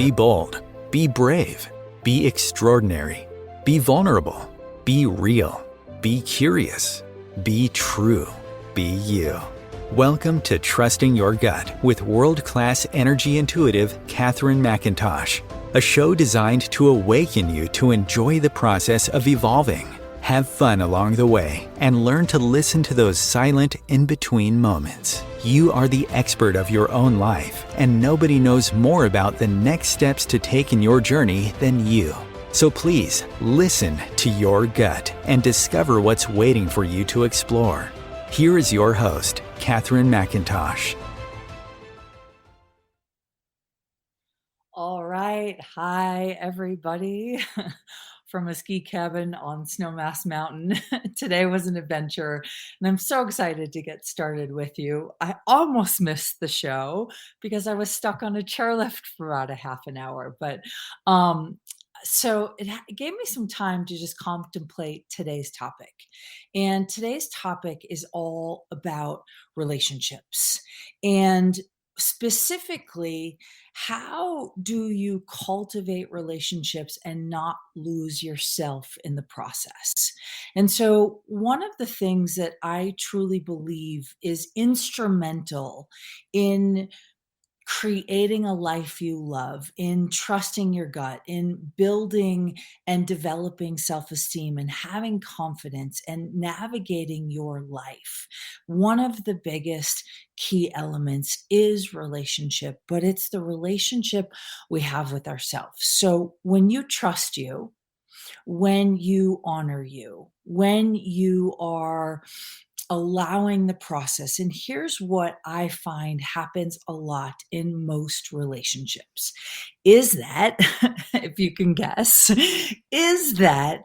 Be bold. Be brave. Be extraordinary. Be vulnerable. Be real. Be curious. Be true. Be you. Welcome to Trusting Your Gut with world-class energy intuitive Katherine McIntosh, a show designed to awaken you to enjoy the process of evolving, have fun along the way, and learn to listen to those silent in-between moments. You are the expert of your own life, and nobody knows more about the next steps to take in your journey than you. So please, listen to your gut and discover what's waiting for you to explore. Here is your host, Katherine McIntosh. All right. Hi, everybody. From a ski cabin on Snowmass Mountain. Today was an adventure, and I'm so excited to get started with you. I almost missed the show because I was stuck on a chairlift for about a half an hour, but so it gave me some time to just contemplate today's topic. And today's topic is all about relationships. And specifically, how do you cultivate relationships and not lose yourself in the process? And so, one of the things that I truly believe is instrumental in creating a life you love, in trusting your gut, in building and developing self esteem, and having confidence and navigating your life. One of the biggest key elements is relationship, but it's the relationship we have with ourselves. So when you trust you, when you honor you, when you are allowing the process. And here's what I find happens a lot in most relationships is that, if you can guess, is that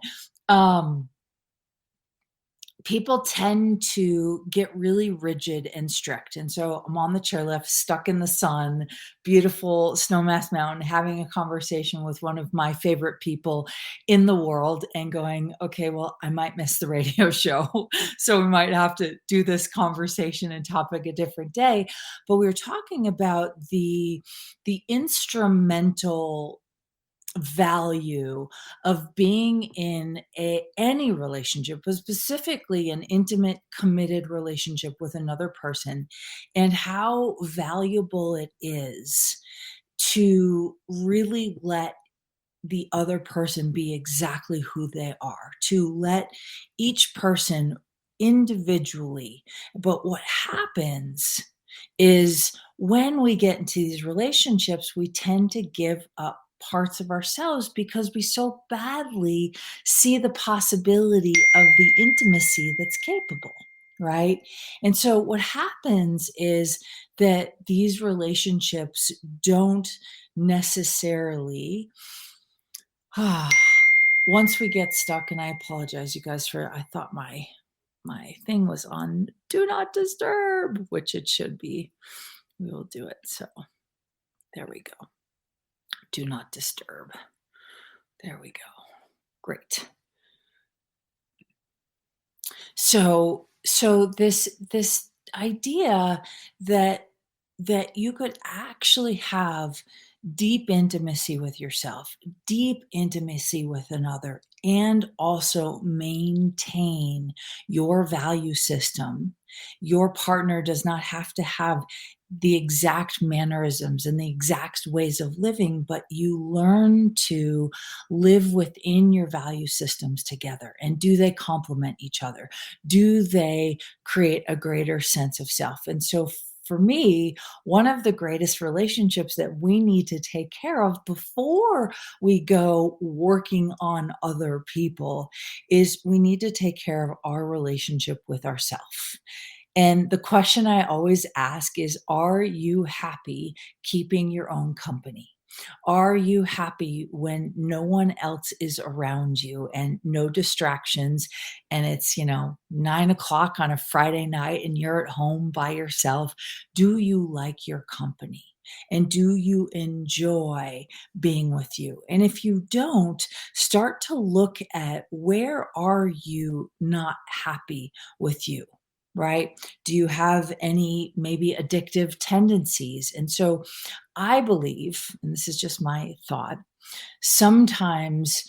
people tend to get really rigid and strict. And so I'm on the chairlift, stuck in the sun, beautiful Snowmass Mountain, having a conversation with one of my favorite people in the world and going, okay, well, I might miss the radio show. So we might have to do this conversation and topic a different day. But we were talking about the instrumental value of being in any relationship, but specifically an intimate, committed relationship with another person, and how valuable it is to really let the other person be exactly who they are, to let each person individually. But what happens is when we get into these relationships, we tend to give up parts of ourselves because we so badly see the possibility of the intimacy that's capable, right? And so what happens is that these relationships don't necessarily once we get stuck, and I apologize you guys for, I thought my thing was on do not disturb, which it should be. We will do it. So there we go. Do not disturb. There we go. Great. So this idea that you could actually have deep intimacy with yourself, deep intimacy with another, and also maintain your value system. Your partner does not have to have the exact mannerisms and the exact ways of living, but you learn to live within your value systems together. And do they complement each other? Do they create a greater sense of self? And so for me, one of the greatest relationships that we need to take care of before we go working on other people is we need to take care of our relationship with ourselves. And the question I always ask is, are you happy keeping your own company? Are you happy when no one else is around you and no distractions? And it's, 9 o'clock on a Friday night and you're at home by yourself. Do you like your company? And do you enjoy being with you? And if you don't, start to look at where are you not happy with you? right? Do you have any maybe addictive tendencies? And so I believe, and this is just my thought, sometimes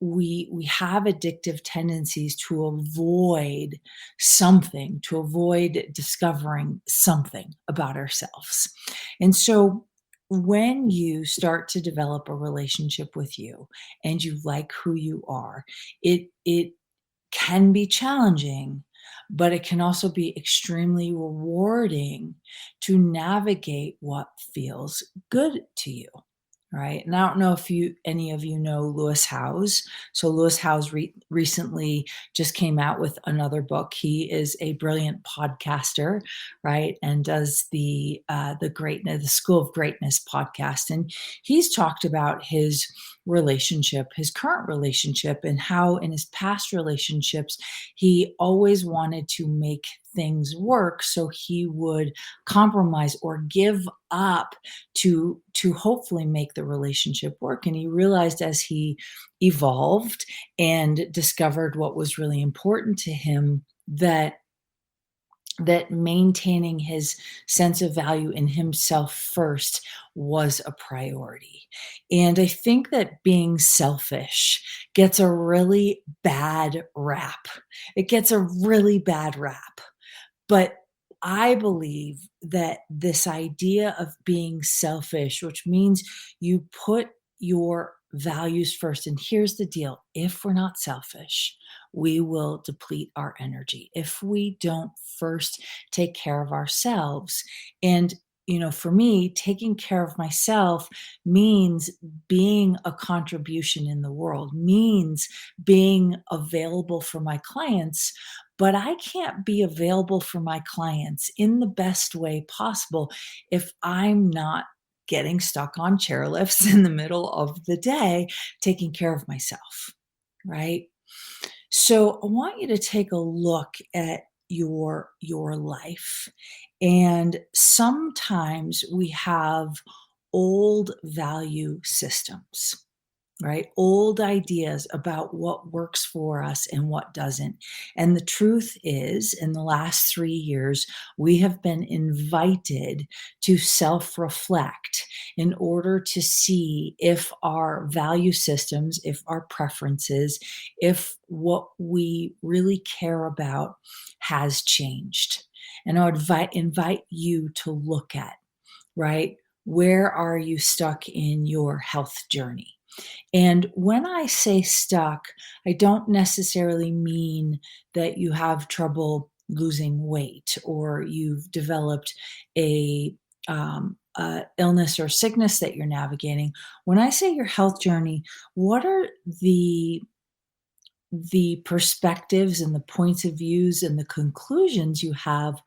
we have addictive tendencies to avoid something, to avoid discovering something about ourselves. And so when you start to develop a relationship with you and you like who you are, it can be challenging, but it can also be extremely rewarding to navigate what feels good to you. Right. And I don't know if any of you know Lewis Howes. So Lewis Howes recently just came out with another book. He is a brilliant podcaster, right, and does the School of Greatness podcast. And he's talked about his relationship, his current relationship, and how in his past relationships he always wanted to make things work, so he would compromise or give up to hopefully make the relationship work. And he realized as he evolved and discovered what was really important to him, that maintaining his sense of value in himself first was a priority. And I think that being selfish gets a really bad rap. It gets a really bad rap. But I believe that this idea of being selfish, which means you put your values first. And here's the deal: if we're not selfish, we will deplete our energy. If we don't first take care of ourselves, and for me, taking care of myself means being a contribution in the world, means being available for my clients, but I can't be available for my clients in the best way possible if I'm not getting stuck on chairlifts in the middle of the day taking care of myself, right? So I want you to take a look at your life. And sometimes we have old value systems, right? Old ideas about what works for us and what doesn't. And the truth is, in the last 3 years, we have been invited to self reflect in order to see if our value systems, if our preferences, if what we really care about has changed. And I would invite you to look at, right? Where are you stuck in your health journey? And when I say stuck, I don't necessarily mean that you have trouble losing weight or you've developed a illness or sickness that you're navigating. When I say your health journey, what are the perspectives and the points of views and the conclusions you have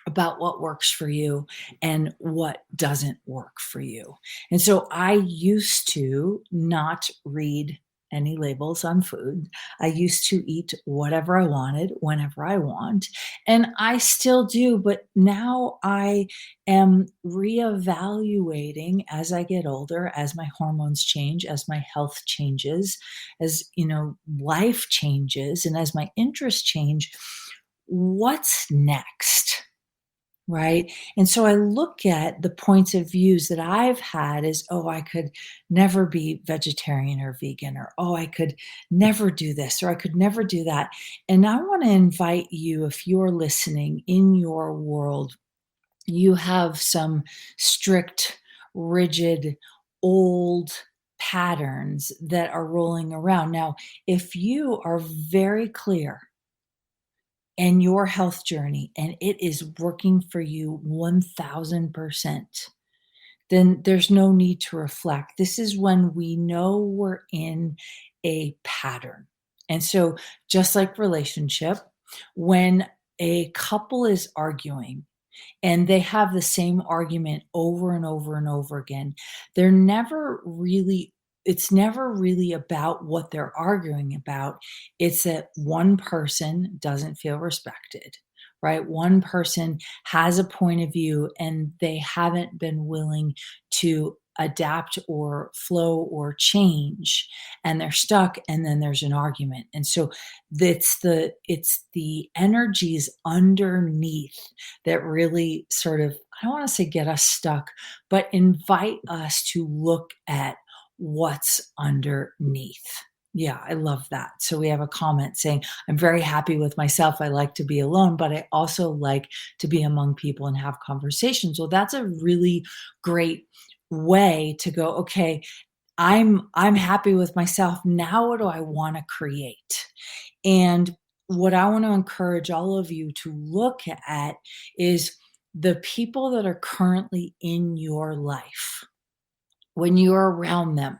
about what works for you and what doesn't work for you? And so I used to not read any labels on food. I used to eat whatever I wanted, whenever I want. And I still do, but now I am reevaluating as I get older, as my hormones change, as my health changes, as life changes, and as my interests change. What's next? Right? And so I look at the points of views that I've had as, oh, I could never be vegetarian or vegan, or, oh, I could never do this, or I could never do that. And I want to invite you, if you're listening in your world, you have some strict, rigid, old patterns that are rolling around. Now, if you are very clear and your health journey and it is working for you 1000%, then there's no need to reflect. This is when we know we're in a pattern. And so, just like relationship, when a couple is arguing and they have the same argument over and over and over again, they're never really it's never really about what they're arguing about. It's that one person doesn't feel respected, right? One person has a point of view and they haven't been willing to adapt or flow or change, and they're stuck, and then there's an argument. And so it's the energies underneath that really sort of, I don't want to say get us stuck, but invite us to look at what's underneath. Yeah, I love that. So we have a comment saying, I'm very happy with myself. I like to be alone, but I also like to be among people and have conversations. Well, that's a really great way to go, okay, I'm happy with myself. Now what do I want to create? And what I want to encourage all of you to look at is the people that are currently in your life. When you're around them,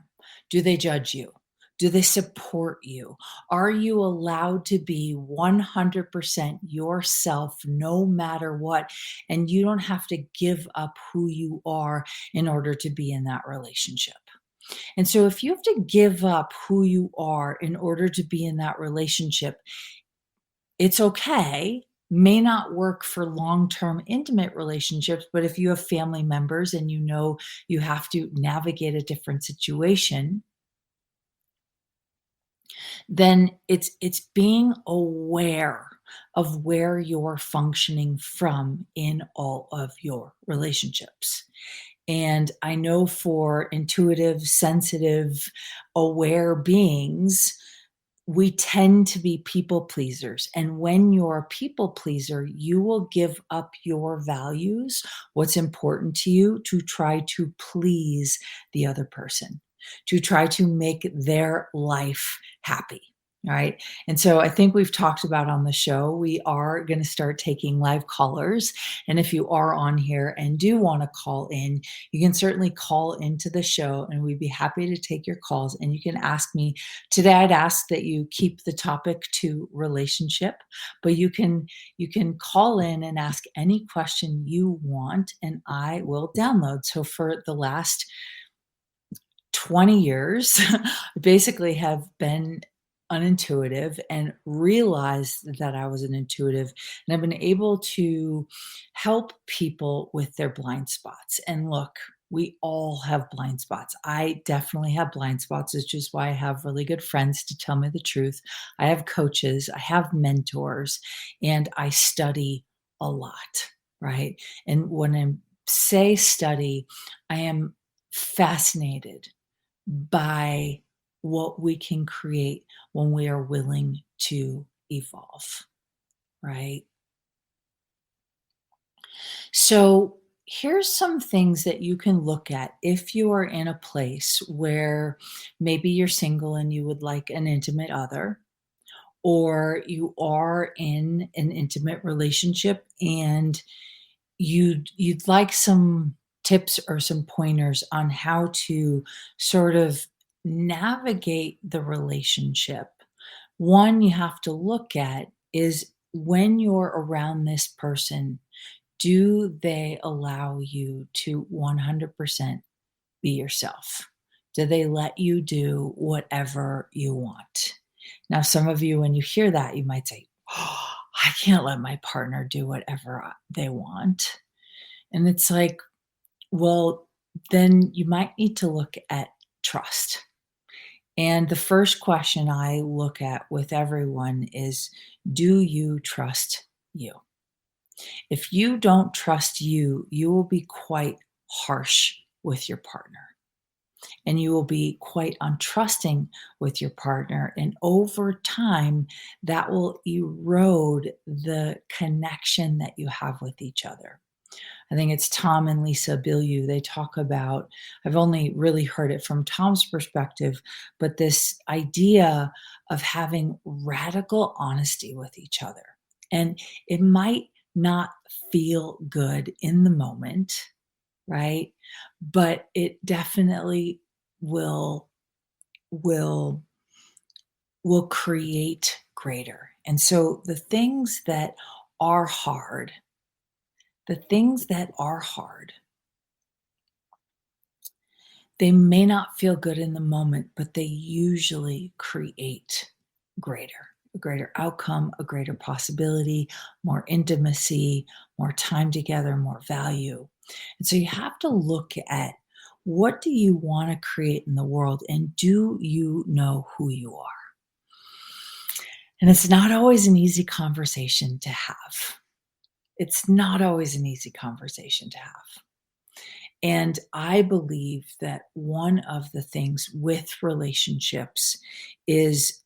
do they judge you? Do they support you? Are you allowed to be 100% yourself no matter what? And you don't have to give up who you are in order to be in that relationship. And so, if you have to give up who you are in order to be in that relationship, it's okay. May not work for long term intimate relationships, but if you have family members and you know you have to navigate a different situation, then it's being aware of where you're functioning from in all of your relationships. And I know for intuitive, sensitive, aware beings, we tend to be people pleasers. And when you're a people pleaser, you will give up your values, what's important to you, to try to please the other person, to try to make their life happy. Right. And so I think we've talked about on the show, we are going to start taking live callers. And if you are on here and do want to call in, you can certainly call into the show and we'd be happy to take your calls. And you can ask me today. I'd ask that you keep the topic to relationship, but you can call in and ask any question you want and I will download. So for the last 20 years, I basically have been unintuitive and realized that I was an intuitive. And I've been able to help people with their blind spots. And look, we all have blind spots. I definitely have blind spots, which is why I have really good friends to tell me the truth. I have coaches, I have mentors, and I study a lot, right? And when I say study, I am fascinated by what we can create when we are willing to evolve, right? So, here's some things that you can look at if you are in a place where maybe you're single and you would like an intimate other, or you are in an intimate relationship and you'd like some tips or some pointers on how to sort of navigate the relationship. One you have to look at is when you're around this person, do they allow you to 100% be yourself? Do they let you do whatever you want? Now, some of you, when you hear that, you might say, oh, I can't let my partner do whatever they want. And it's like, well, then you might need to look at trust. And the first question I look at with everyone is, do you trust you? If you don't trust you, you will be quite harsh with your partner and you will be quite untrusting with your partner. And over time, that will erode the connection that you have with each other. I think it's Tom and Lisa Bilyeu. They talk about, I've only really heard it from Tom's perspective, but this idea of having radical honesty with each other. And it might not feel good in the moment, right? But it definitely will will will create greater. And so are hard, the things that are hard, they may not feel good in the moment, but they usually create a greater outcome, a greater possibility, more intimacy, more time together, more value. And so you have to look at What do you want to create in the world? And do you know who you are? And it's not always an easy conversation to have. It's not always an easy conversation to have. And I believe that one of the things with relationships is,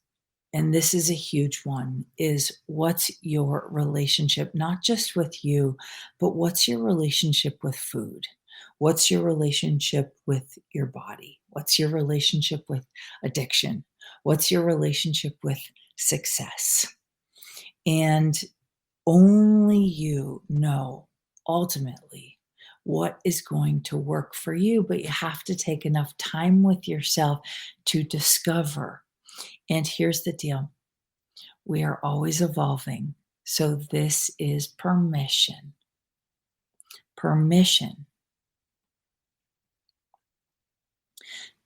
and this is a huge one, is what's your relationship, not just with you, but what's your relationship with food? What's your relationship with your body? What's your relationship with addiction? What's your relationship with success? And only you know ultimately what is going to work for you, but you have to take enough time with yourself to discover. And here's the deal, we are always evolving. So this is permission. Permission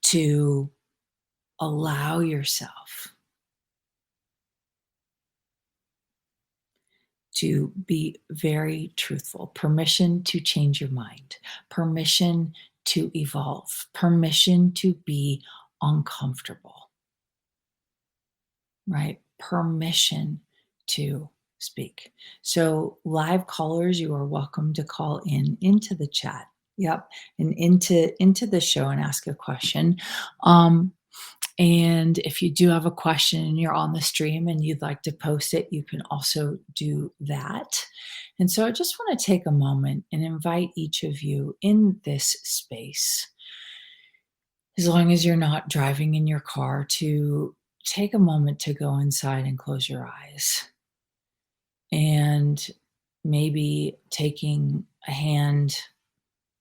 to allow yourself to be very truthful, permission to change your mind, permission to evolve, permission to be uncomfortable, right? Permission to speak. So, live callers, you are welcome to call in into the chat. Yep, and into the show and ask a question. Um, and if you do have a question and you're on the stream and you'd like to post it, you can also do that. And so I just want to take a moment and invite each of you in this space, as long as you're not driving in your car, to take a moment to go inside and close your eyes. And maybe taking a hand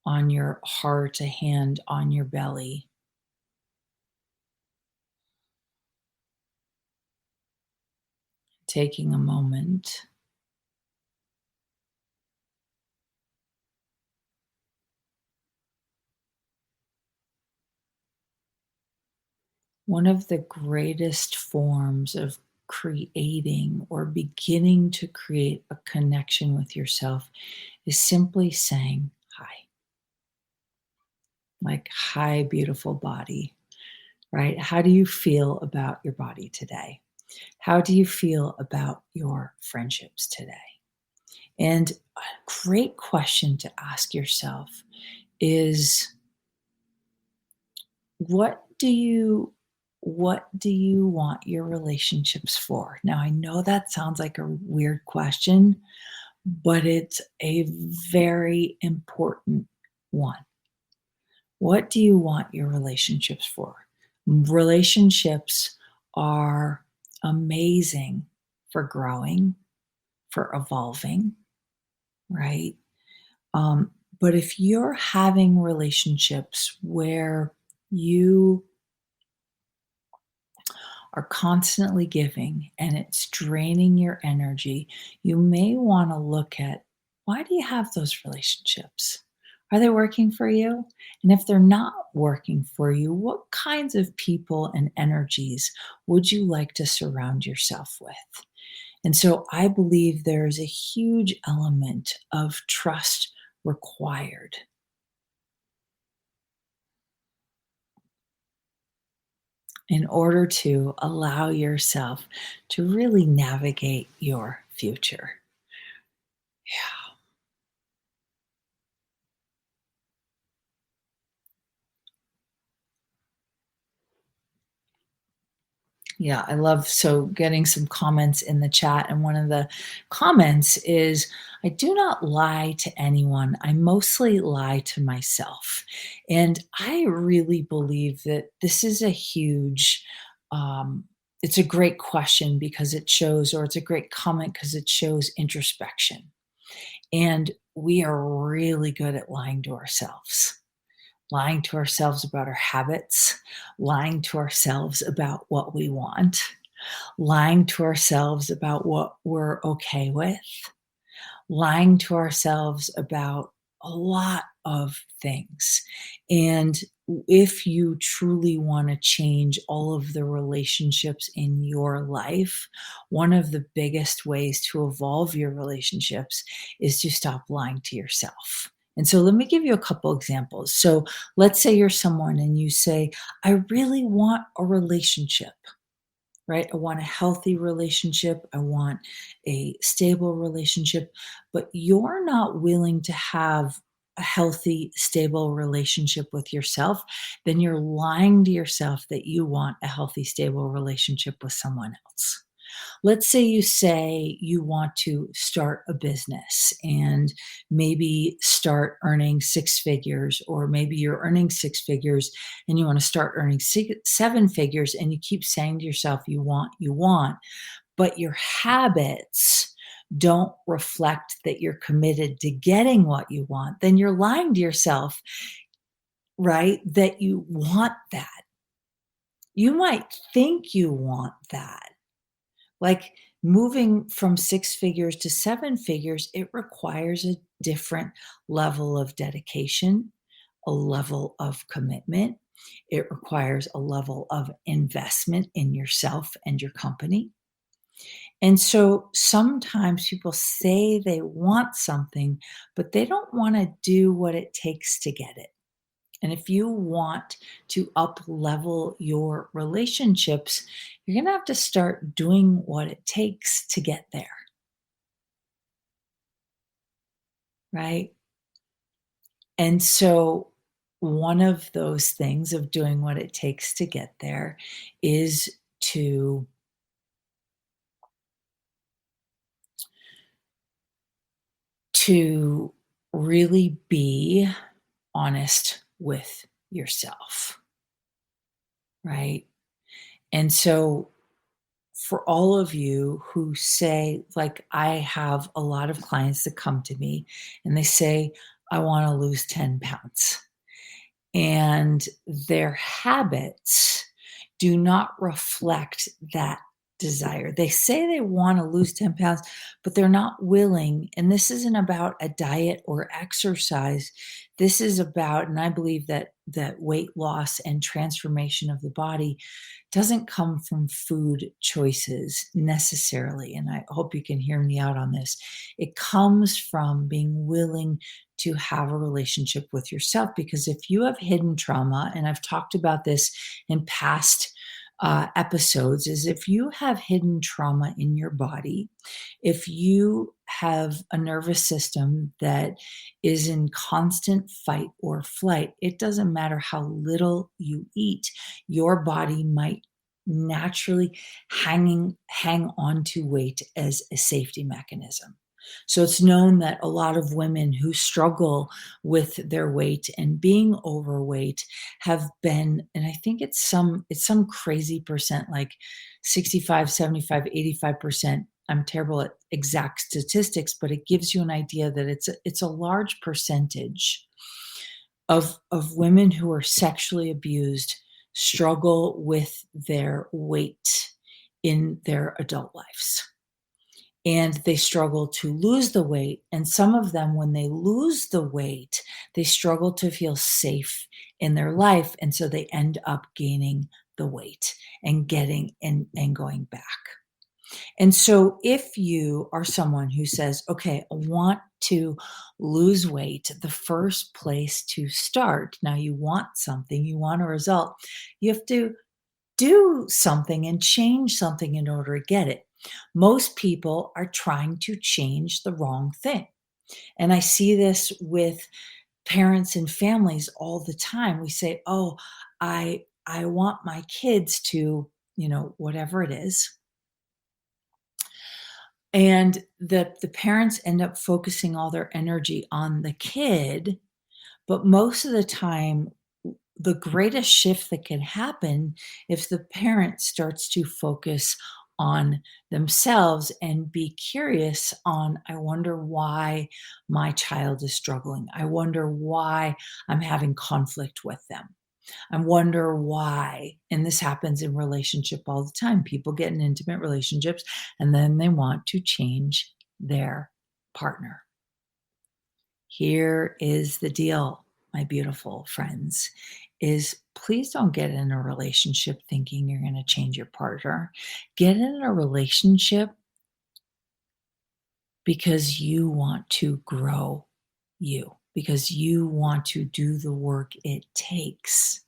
on your heart, a hand on your belly, taking a moment. One of the greatest forms of creating or beginning to create a connection with yourself is simply saying hi. Like, hi, beautiful body, right? How do you feel about your body today? How do you feel about your friendships today? And a great question to ask yourself is, what do you want your relationships for? Now, I know that sounds like a weird question, but it's a very important one. What do you want your relationships for? Relationships are amazing for growing, for evolving, right? But if you're having relationships where you are constantly giving and it's draining your energy, you may want to look at, why do you have those relationships? Are they working for you? And if they're not working for you, what kinds of people and energies would you like to surround yourself with? And so I believe there's a huge element of trust required in order to allow yourself to really navigate your future. Yeah. Yeah, I love getting some comments in the chat. And one of the comments is, I do not lie to anyone. I mostly lie to myself. And I really believe that this is a huge, it's a great question because it shows, or it's a great comment because it shows introspection. And we are really good at lying to ourselves. Lying to ourselves about our habits, lying to ourselves about what we want, lying to ourselves about what we're okay with, lying to ourselves about a lot of things. And if you truly want to change all of the relationships in your life, one of the biggest ways to evolve your relationships is to stop lying to yourself And so let me give you a couple examples. So let's say you're someone and you say, I really want a relationship, right? I want a healthy relationship. I want a stable relationship, but you're not willing to have a healthy, stable relationship with yourself, then you're lying to yourself that you want a healthy, stable relationship with someone else. Let's say you want to start a business and maybe start earning six figures, or maybe you're earning six figures and you want to start earning seven figures, and you keep saying to yourself, you want, but your habits don't reflect that you're committed to getting what you want, then you're lying to yourself, right? That you want that. You might think you want that. Like moving from six figures to seven figures, it requires a different level of dedication, a level of commitment. It requires a level of investment in yourself and your company. And so sometimes people say they want something, but they don't want to do what it takes to get it. And if you want to up level your relationships, you're going to have to start doing what it takes to get there, right? And so one of those things of doing what it takes to get there is to to really be honest with yourself, right? And so for all of you who say, like, I have a lot of clients that come to me and they say, I want to lose 10 pounds. And their habits do not reflect that desire. They say they want to lose 10 pounds, but they're not willing. And this isn't about a diet or exercise. This is about, and I believe that weight loss and transformation of the body doesn't come from food choices necessarily. And I hope you can hear me out on this. It comes from being willing to have a relationship with yourself. Because if you have hidden trauma, and I've talked about this in past episodes, is if you have hidden trauma in your body, if you have a nervous system that is in constant fight or flight, it doesn't matter how little you eat, your body might naturally hang on to weight as a safety mechanism. So it's known that a lot of women who struggle with their weight and being overweight have been, and I think it's some crazy percent, like 65, 75, 85%. I'm terrible at exact statistics, but it gives you an idea that it's a large percentage of women who are sexually abused struggle with their weight in their adult lives, and they struggle to lose the weight. And some of them, when they lose the weight, they struggle to feel safe in their life. And so they end up gaining the weight and getting and going back. And so if you are someone who says, okay, I want to lose weight, the first place to start, now you want something, you want a result, you have to do something and change something in order to get it. Most people are trying to change the wrong thing. And I see this with parents and families all the time. We say, "Oh, I want my kids to, whatever it is." And the parents end up focusing all their energy on the kid, but most of the time the greatest shift that can happen if the parent starts to focus on themselves and be curious on, I wonder why my child is struggling. I wonder why I'm having conflict with them. I wonder why. And this happens in relationship all the time. People get in intimate relationships and then they want to change their partner. Here is the deal, my beautiful friends, is please don't get in a relationship thinking you're going to change your partner. Get in a relationship because you want to grow you. because you want to do the work it takes.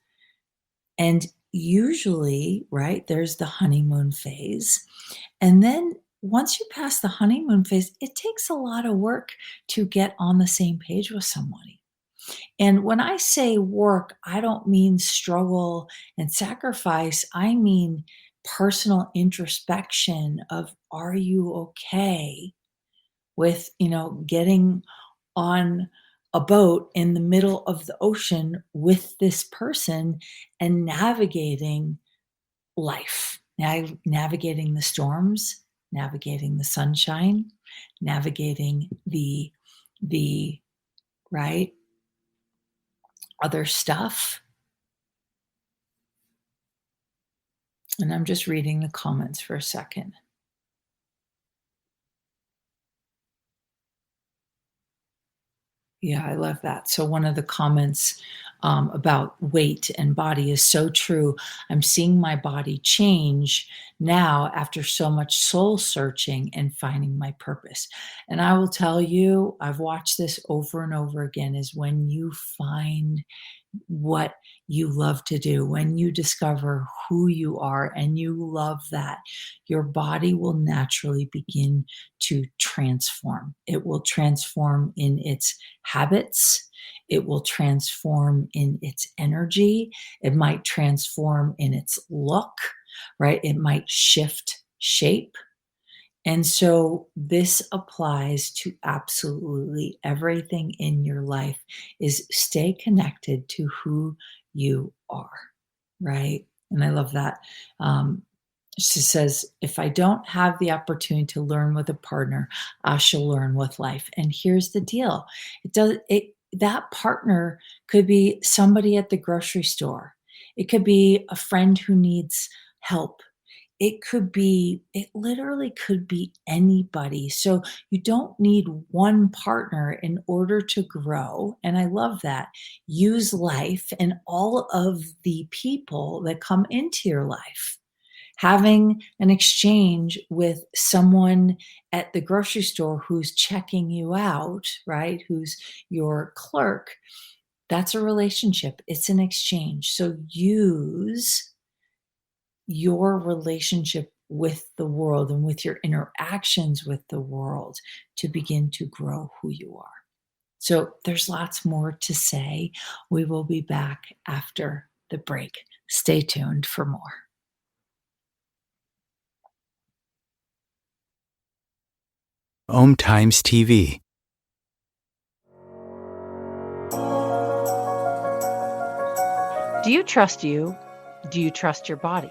And usually, right, there's the honeymoon phase. And then once you pass the honeymoon phase, it takes a lot of work to get on the same page with somebody. And when I say work, I don't mean struggle and sacrifice. I mean personal introspection of, are you okay with, getting on a boat in the middle of the ocean with this person and navigating life, navigating the storms, navigating the sunshine, navigating the right other stuff. And I'm just reading the comments for a second. Yeah, I love that. So one of the comments about weight and body is so true. I'm seeing my body change now after so much soul searching and finding my purpose. And I will tell you, I've watched this over and over again, is when you find what you love to do, when you discover who you are and you love that, your body will naturally begin to transform. It will transform in its habits. It will transform in its energy. It might transform in its look, right? It might shift shape. And so this applies to absolutely everything in your life, is stay connected to who you are, right? And I love that. She says, if I don't have the opportunity to learn with a partner, I shall learn with life. And here's the deal. That partner could be somebody at the grocery store. It could be a friend who needs help. It literally could be anybody. So you don't need one partner in order to grow. And I love that. Use life and all of the people that come into your life. Having an exchange with someone at the grocery store who's checking you out, right? Who's your clerk. That's a relationship. It's an exchange. So use your relationship with the world and with your interactions with the world to begin to grow who you are. So there's lots more to say. We will be back after the break. Stay tuned for more. OMTimes TV. Do you trust you? Do you trust your body?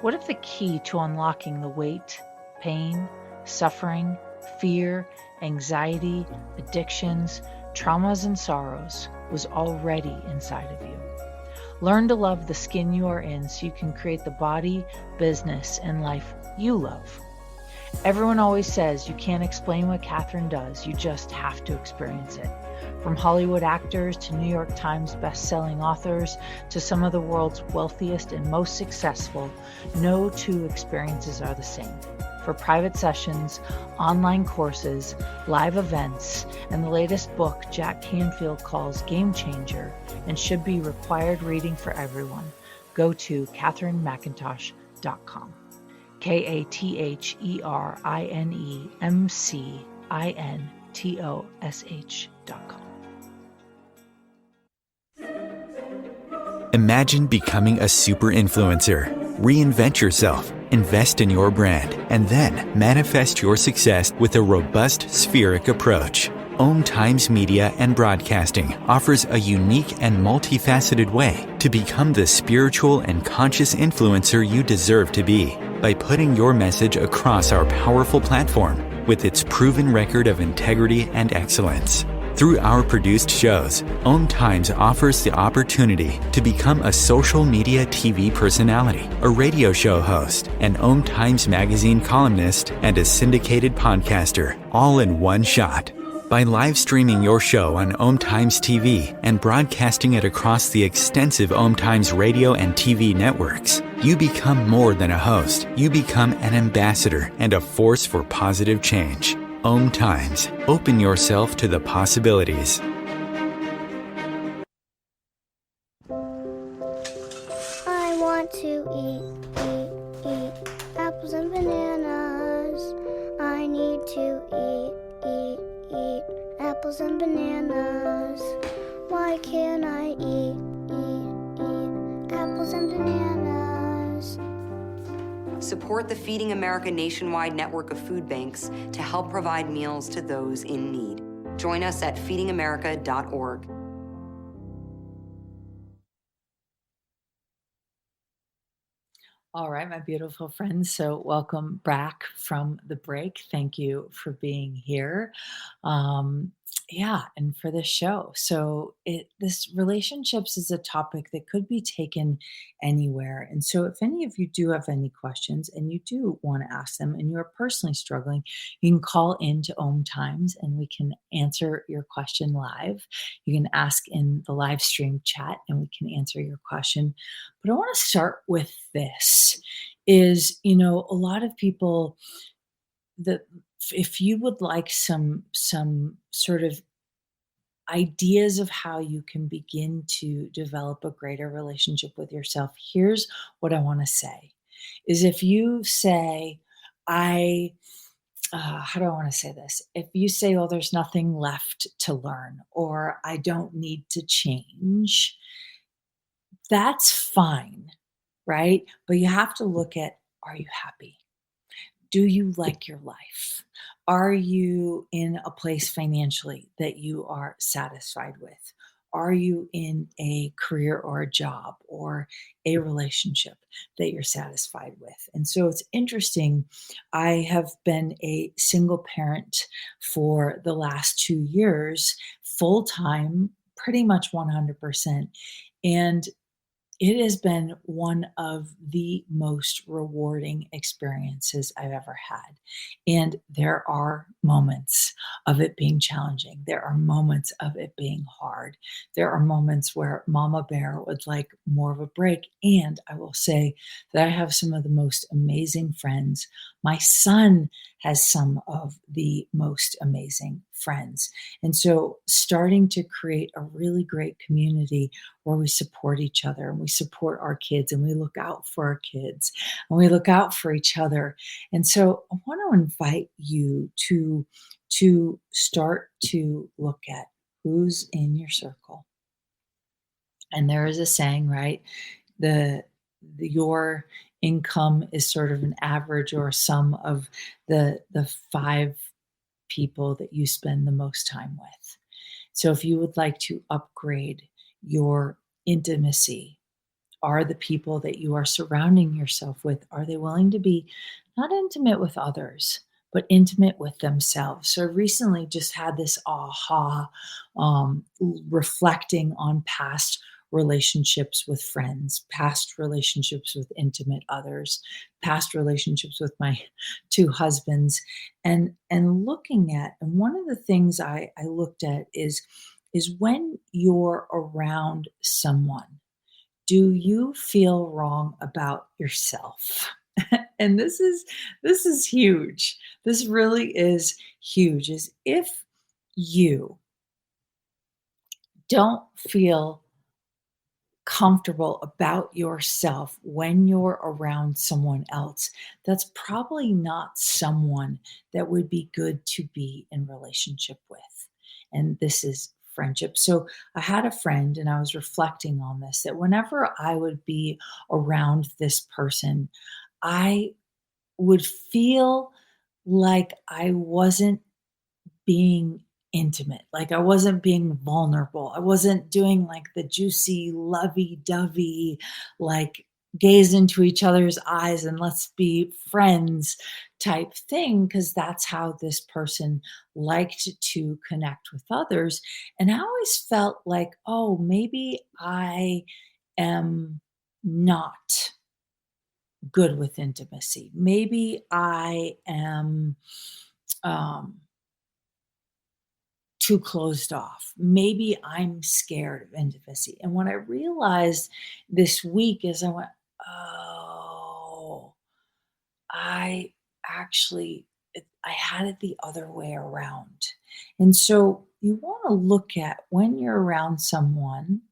What if the key to unlocking the weight, pain, suffering, fear, anxiety, addictions, traumas, and sorrows was already inside of you? Learn to love the skin you are in so you can create the body, business, and life you love. Everyone always says you can't explain what Katherine does, you just have to experience it. From Hollywood actors to New York Times best-selling authors to some of the world's wealthiest and most successful, no two experiences are the same. For private sessions, online courses, live events, and the latest book Jack Canfield calls Game Changer and should be required reading for everyone, go to KatherineMcIntosh.com. KatherineMcIntosh.com. Imagine becoming a super influencer. Reinvent yourself, invest in your brand, and then manifest your success with a robust spheric approach. OMTimes Media and Broadcasting offers a unique and multifaceted way to become the spiritual and conscious influencer you deserve to be by putting your message across our powerful platform with its proven record of integrity and excellence. Through our produced shows, OMTimes offers the opportunity to become a social media TV personality, a radio show host, an OMTimes magazine columnist, and a syndicated podcaster, all in one shot. By live streaming your show on OMTimes TV and broadcasting it across the extensive OMTimes radio and TV networks, you become more than a host. You become an ambassador and a force for positive change. OMTimes. Open yourself to the possibilities. apples and bananas. Why can't I eat apples and bananas? Support the Feeding America nationwide network of food banks to help provide meals to those in need. Join us at feedingamerica.org. All right, my beautiful friends. So, welcome back from the break. Thank you for being here. And for this show. So, this relationships is a topic that could be taken anywhere. And so, if any of you do have any questions and you do want to ask them and you're personally struggling, you can call into OMTimes and we can answer your question live. You can ask in the live stream chat and we can answer your question. But I want to start with this is, a lot of people that if you would like some sort of ideas of how you can begin to develop a greater relationship with yourself, here's what I want to say is if you say, how do I want to say this? If you say, oh, there's nothing left to learn, or I don't need to change, that's fine, right? But you have to look at, are you happy? Do you like your life? Are you in a place financially that you are satisfied with? Are you in a career or a job or a relationship that you're satisfied with? And so it's interesting. I have been a single parent for the last 2 years, full time, pretty much 100%. And it has been one of the most rewarding experiences I've ever had. And there are moments of it being challenging. There are moments of it being hard. There are moments where Mama Bear would like more of a break. And I will say that I have some of the most amazing friends. My son has some of the most amazing friends. And so starting to create a really great community where we support each other and we support our kids and we look out for our kids and we look out for each other. And so I want to invite you to start to look at who's in your circle. And there is a saying, right? Your income is sort of an average or sum of the 5 people that you spend the most time with. So if you would like to upgrade your intimacy, are the people that you are surrounding yourself with, are they willing to be not intimate with others, but intimate with themselves? So I recently just had this aha, reflecting on past relationships with friends, past relationships with intimate others, past relationships with my 2 husbands, and looking at, and one of the things I looked at is when you're around someone, do you feel wrong about yourself? And this is huge. This really is huge. Is if you don't feel comfortable about yourself when you're around someone else, that's probably not someone that would be good to be in relationship with. And this is friendship. So I had a friend and I was reflecting on this, that whenever I would be around this person, I would feel like I wasn't being intimate, like I wasn't being vulnerable. I wasn't doing like the juicy, lovey-dovey, like gaze into each other's eyes and let's be friends type thing, because that's how this person liked to connect with others. And I always felt like, oh, maybe I am not good with intimacy. Maybe I am too closed off. Maybe I'm scared of intimacy. And what I realized this week is I went, oh, I actually, I had it the other way around. And so you want to look at when you're around someone,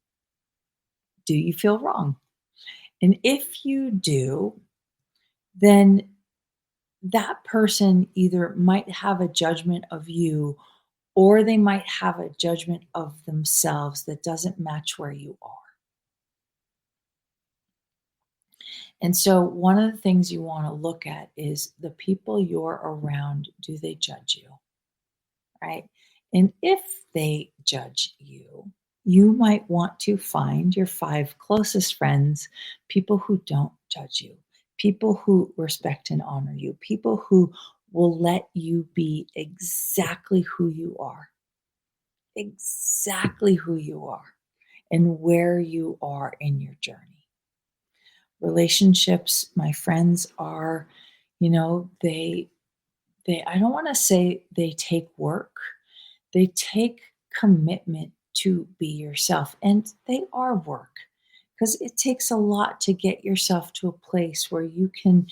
do you feel wrong? And if you do, then that person either might have a judgment of you or they might have a judgment of themselves that doesn't match where you are. And so, one of the things you want to look at is the people you're around, do they judge you? Right? And if they judge you, you might want to find your 5 closest friends, people who don't judge you, people who respect and honor you, people who will let you be exactly who you are, exactly who you are, and where you are in your journey. Relationships, my friends, are, they I don't want to say they take work. They take commitment to be yourself, and they are work because it takes a lot to get yourself to a place where you can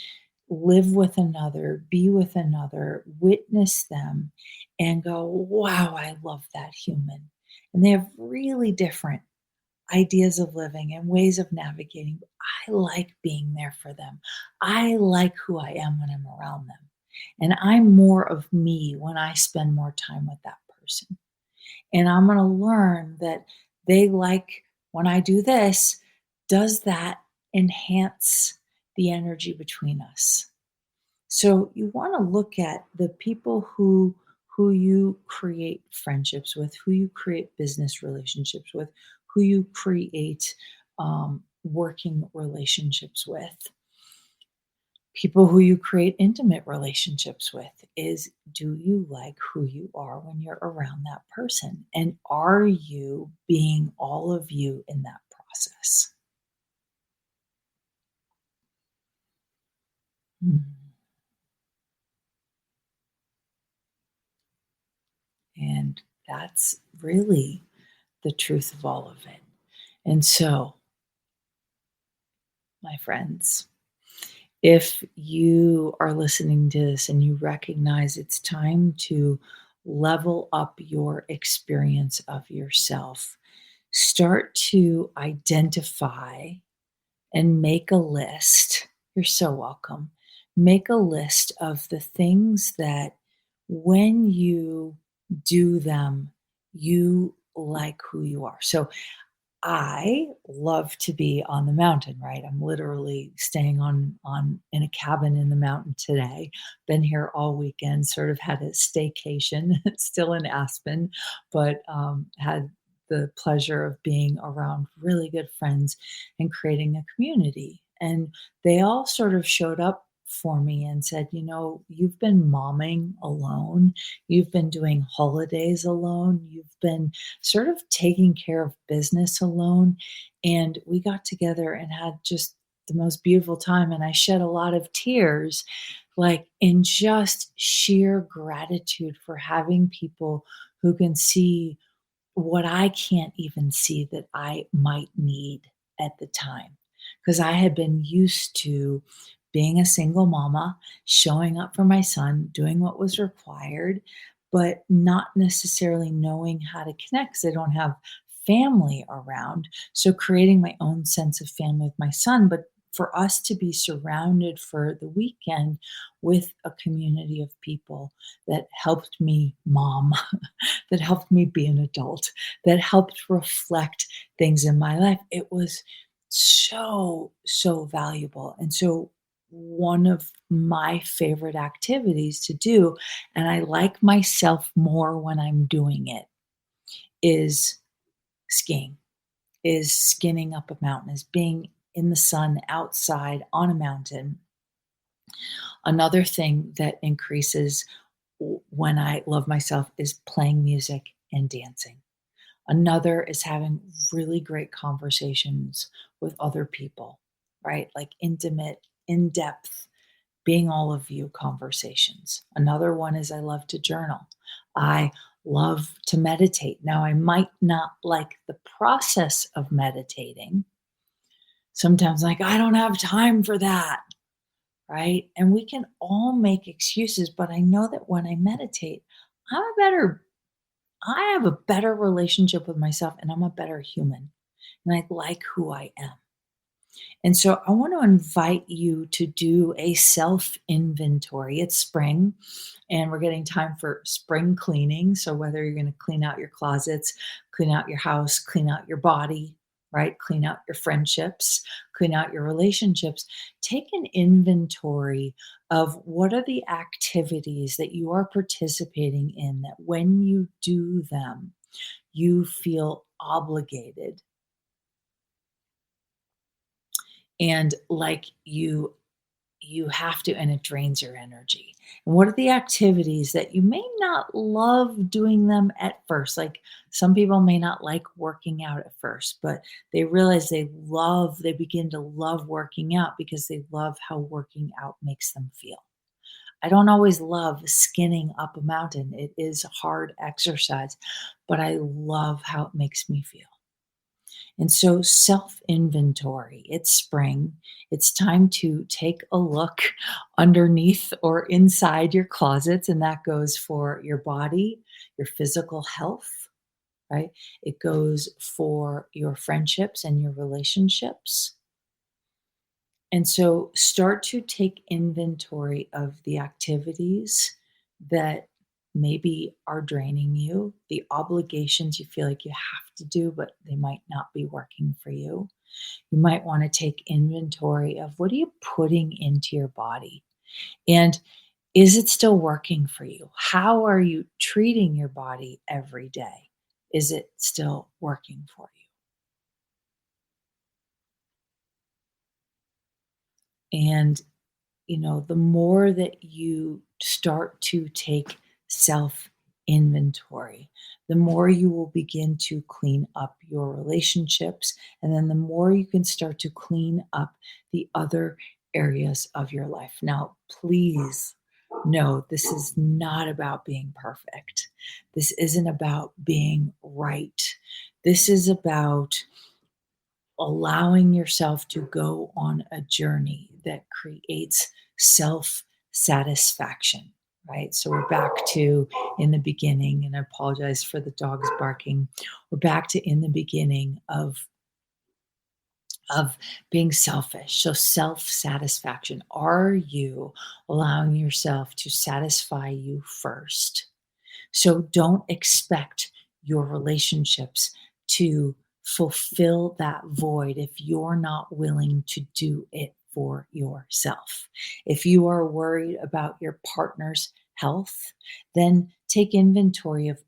live with another, be with another, witness them, and go, wow, I love that human. And they have really different ideas of living and ways of navigating. I like being there for them. I like who I am when I'm around them. And I'm more of me when I spend more time with that person. And I'm going to learn that they like when I do this, does that enhance the energy between us? So you want to look at the people who you create friendships with, who you create business relationships with, who you create working relationships with, people who you create intimate relationships with. Is, do you like who you are when you're around that person? And are you being all of you in that process? Mm. And that's really the truth of all of it. And so, my friends, if you are listening to this and you recognize it's time to level up your experience of yourself, start to identify and make a list. You're so welcome. Make a list of the things that when you do them, you like who you are. So I love to be on the mountain, right? I'm literally staying on in a cabin in the mountain today. Been here all weekend, sort of had a staycation, still in Aspen, but had the pleasure of being around really good friends and creating a community. And they all sort of showed up for me and said, you've been momming alone. You've been doing holidays alone. You've been sort of taking care of business alone. And we got together and had just the most beautiful time. And I shed a lot of tears, like in just sheer gratitude for having people who can see what I can't even see that I might need at the time. Because I had been used to being a single mama, showing up for my son, doing what was required, but not necessarily knowing how to connect because I don't have family around. So creating my own sense of family with my son, but for us to be surrounded for the weekend with a community of people that helped me mom, that helped me be an adult, that helped reflect things in my life. It was so, so valuable. And so, one of my favorite activities to do, and I like myself more when I'm doing it, is skiing, is skinning up a mountain, is being in the sun outside on a mountain. Another thing that increases when I love myself is playing music and dancing. Another is having really great conversations with other people, right? Like intimate, in depth, being all of you conversations. Another one is I love to journal. I love to meditate. Now, I might not like the process of meditating. Sometimes, like, I don't have time for that, right? And we can all make excuses, but I know that when I meditate, I have a better relationship with myself and I'm a better human. And I like who I am. And so I want to invite you to do a self inventory. It's spring and we're getting time for spring cleaning. So whether you're going to clean out your closets, clean out your house, clean out your body, right? Clean out your friendships, clean out your relationships. Take an inventory of what are the activities that you are participating in that when you do them, you feel obligated and like you have to, and it drains your energy. And what are the activities that you may not love doing them at first? Like some people may not like working out at first, but they realize they begin to love working out because they love how working out makes them feel. I don't always love skinning up a mountain. It is hard exercise, but I love how it makes me feel. And so, self inventory, it's spring. It's time to take a look underneath or inside your closets. And that goes for your body, your physical health, right? It goes for your friendships and your relationships. And so, start to take inventory of the activities that maybe are draining you, the obligations you feel like you have to do, but they might not be working for you. You might want to take inventory of what are you putting into your body? And is it still working for you? How are you treating your body every day? Is it still working for you? And the more that you start to take self inventory, the more you will begin to clean up your relationships. And then the more you can start to clean up the other areas of your life. Now, please know this is not about being perfect. This isn't about being right. This is about allowing yourself to go on a journey that creates self satisfaction, right? So we're back to in the beginning, and I apologize for the dogs barking. We're back to in the beginning of being selfish. So self satisfaction. Are you allowing yourself to satisfy you first? So don't expect your relationships to fulfill that void if you're not willing to do it for yourself. If you are worried about your partner's health, then take inventory of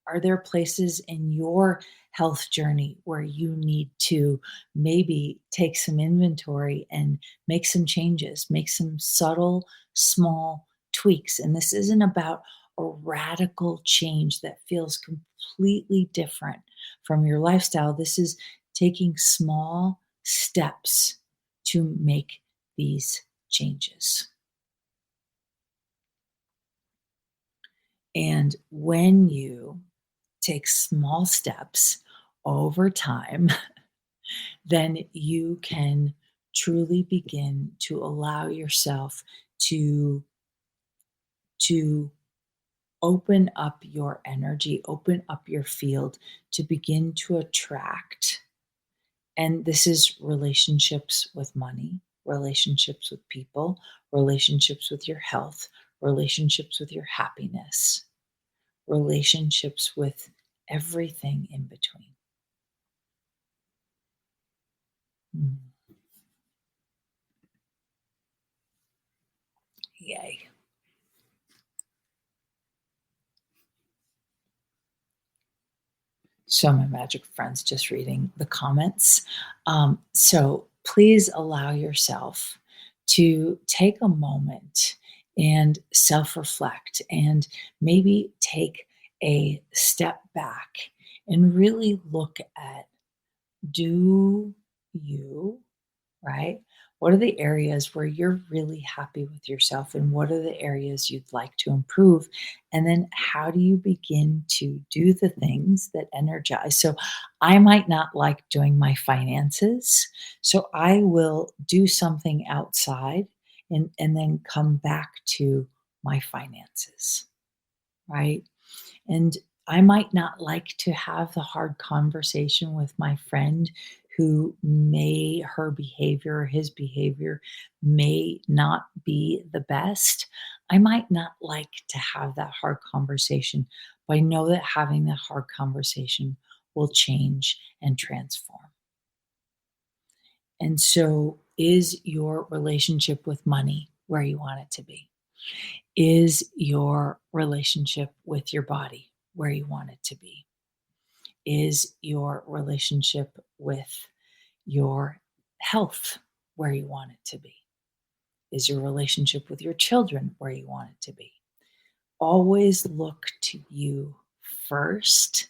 are there places in your health journey where you need to maybe take some inventory and make some changes, make some subtle, small tweaks? And this isn't about a radical change that feels completely different from your lifestyle. This is taking small steps to make these changes. And when you take small steps over time, then you can truly begin to allow yourself to open up your energy, open up your field to begin to attract. And this is relationships with money, relationships with people, relationships with your health, relationships with your happiness, relationships with everything in between. Mm. Yay. So my magic friends just reading the comments. So please allow yourself to take a moment and self-reflect and maybe take a step back and really look at do you, right? What are the areas where you're really happy with yourself and what are the areas you'd like to improve? And then how do you begin to do the things that energize? So I might not like doing my finances. So I will do something outside and then come back to my finances, right? And I might not like to have the hard conversation with my friend who her behavior, his behavior may not be the best. I might not like to have that hard conversation, but I know that having that hard conversation will change and transform. And so, is your relationship with money where you want it to be? Is your relationship with your body where you want it to be? Is your relationship with your health where you want it to be? Is your relationship with your children where you want it to be? Always look to you first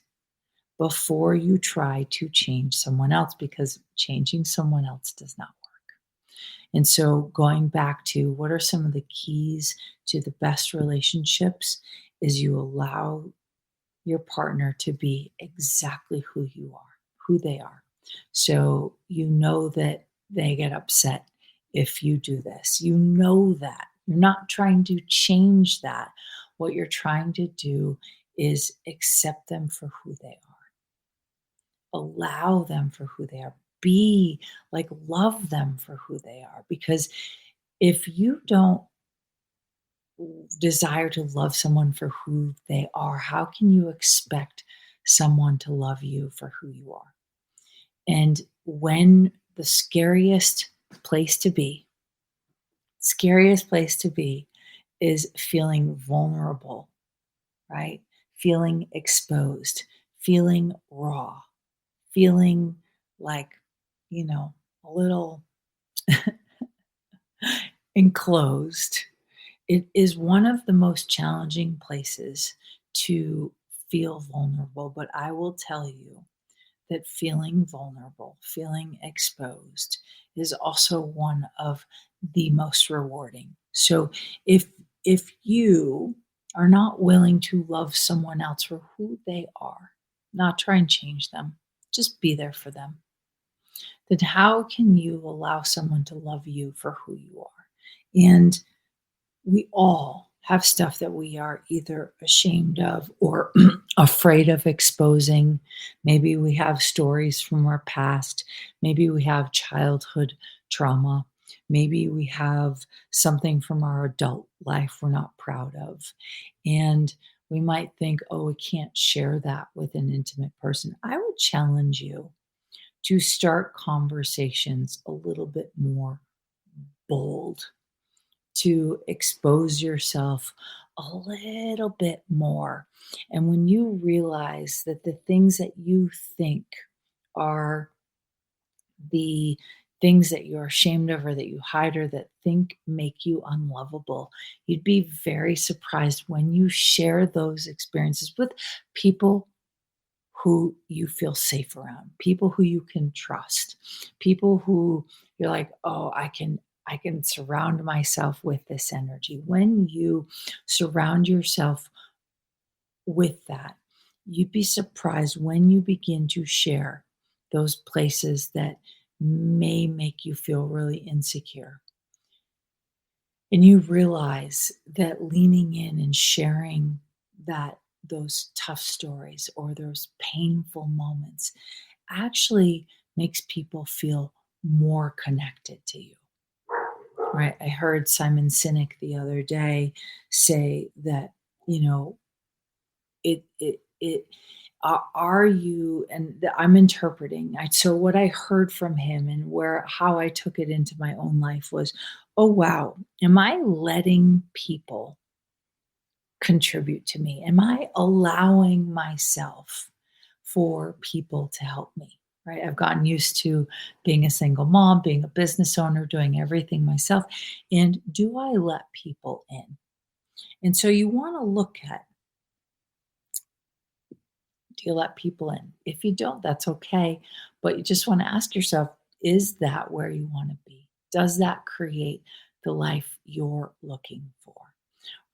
before you try to change someone else, because changing someone else does not work. And so, going back to what are some of the keys to the best relationships is you allow your partner to be exactly who you are, who they are. So you know that they get upset if you do this. You know that. You're not trying to change that. What you're trying to do is accept them for who they are. Allow them for who they are. Love them for who they are. Because if you don't desire to love someone for who they are, how can you expect someone to love you for who you are? And when the scariest place to be is feeling vulnerable, right? Feeling exposed, feeling raw, feeling like, a little enclosed. It is one of the most challenging places to feel vulnerable, but I will tell you that feeling vulnerable, feeling exposed is also one of the most rewarding. So if you are not willing to love someone else for who they are, not try and change them, just be there for them, then how can you allow someone to love you for who you are? And we all have stuff that we are either ashamed of or afraid of exposing. Maybe we have stories from our past. Maybe we have childhood trauma. Maybe we have something from our adult life we're not proud of. And we might think, oh, we can't share that with an intimate person. I would challenge you to start conversations a little bit more bold, to expose yourself a little bit more. And when you realize that the things that you think are the things that you're ashamed of or that you hide or that think make you unlovable, you'd be very surprised when you share those experiences with people who you feel safe around, people who you can trust, people who you're like, oh, I can surround myself with this energy. When you surround yourself with that, you'd be surprised when you begin to share those places that may make you feel really insecure. And you realize that leaning in and sharing those tough stories or those painful moments actually makes people feel more connected to you. Right? I heard Simon Sinek the other day say that, it are you, and I'm interpreting. So what I heard from him and how I took it into my own life was, oh wow, am I letting people contribute to me? Am I allowing myself for people to help me? Right? I've gotten used to being a single mom, being a business owner, doing everything myself. And do I let people in? And so you want to look at, do you let people in? If you don't, that's okay. But you just want to ask yourself, is that where you want to be? Does that create the life you're looking for?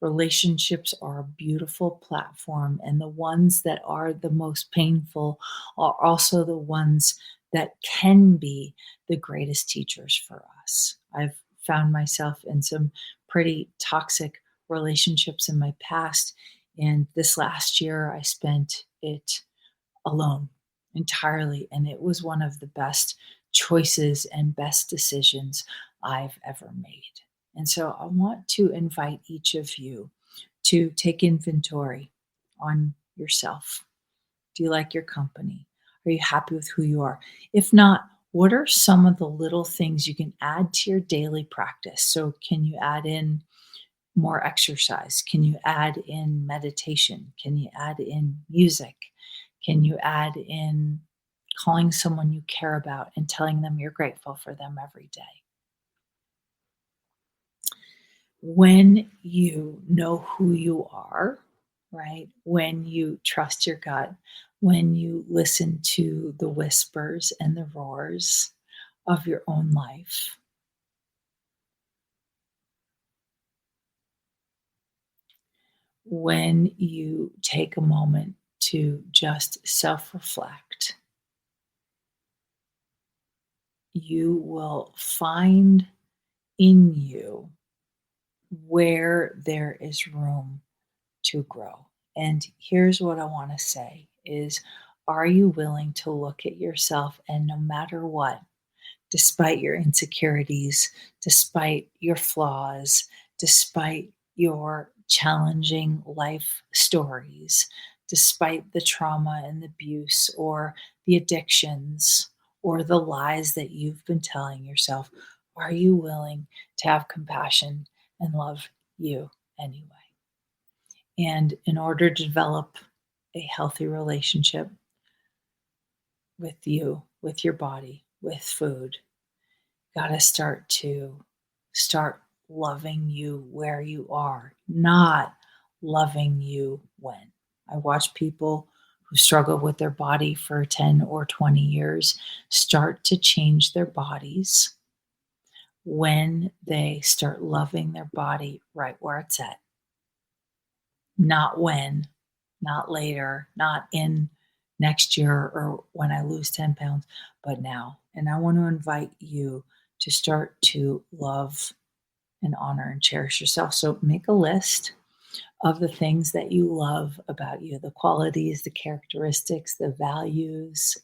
Relationships are a beautiful platform, and the ones that are the most painful are also the ones that can be the greatest teachers for us. I've found myself in some pretty toxic relationships in my past, and this last year I spent it alone. entirely. And it was one of the best choices and best decisions I've ever made. And so I want to invite each of you to take inventory on yourself. Do you like your company? Are you happy with who you are? If not, what are some of the little things you can add to your daily practice? So, can you add in more exercise? Can you add in meditation? Can you add in music? Can you add in calling someone you care about and telling them you're grateful for them every day? When you know who you are, right? When you trust your gut, when you listen to the whispers and the roars of your own life, when you take a moment to just self reflect, you will find in you where there is room to grow. And here's what I want to say is, are you willing to look at yourself and no matter what, despite your insecurities, despite your flaws, despite your challenging life stories, despite the trauma and the abuse or the addictions or the lies that you've been telling yourself, are you willing to have compassion and love you anyway? And in order to develop a healthy relationship with you, with your body, with food, got to start loving you where you are, not loving you when. I watch people who struggle with their body for 10 or 20 years start to change their bodies when they start loving their body right where it's at. Not when, not later, not in next year or when I lose 10 pounds, but now. And I want to invite you to start to love and honor and cherish yourself. So make a list of the things that you love about you, the qualities, the characteristics, the values,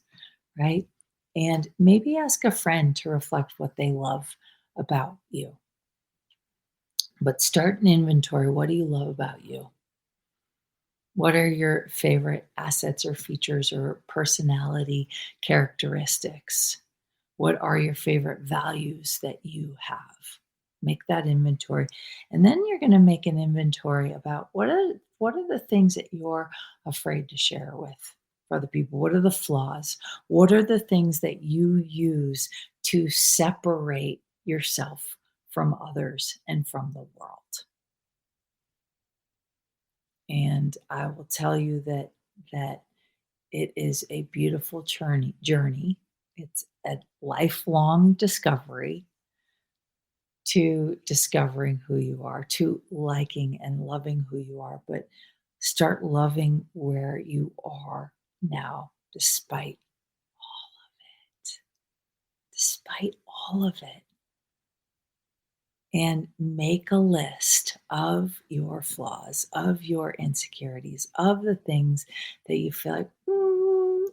right? And maybe ask a friend to reflect what they love about you. But start an inventory. What do you love about you? What are your favorite assets or features or personality characteristics? What are your favorite values that you have? Make that inventory. And then you're going to make an inventory about what are the things that you're afraid to share with other people? What are the flaws? What are the things that you use to separate yourself from others and from the world? And I will tell you that it is a beautiful journey. It's a lifelong discovery to discovering who you are, to liking and loving who you are, but start loving where you are now, despite all of it. Despite all of it. And make a list of your flaws, of your insecurities, of the things that you feel like,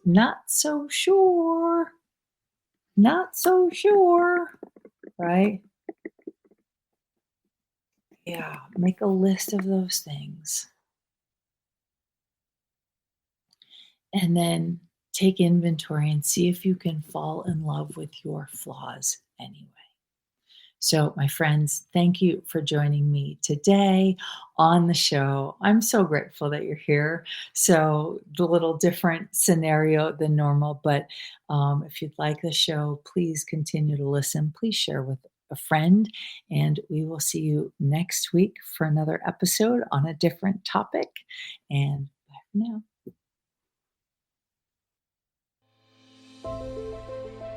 not so sure, right? Yeah, make a list of those things. And then take inventory and see if you can fall in love with your flaws anyway. So, my friends, thank you for joining me today on the show. I'm so grateful that you're here. So, a little different scenario than normal, but if you'd like the show, please continue to listen. Please share with a friend, and we will see you next week for another episode on a different topic. And bye for now.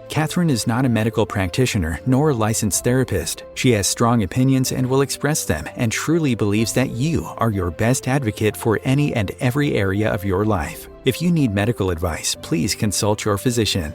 Katherine is not a medical practitioner nor a licensed therapist. She has strong opinions and will express them, and truly believes that you are your best advocate for any and every area of your life. If you need medical advice, please consult your physician.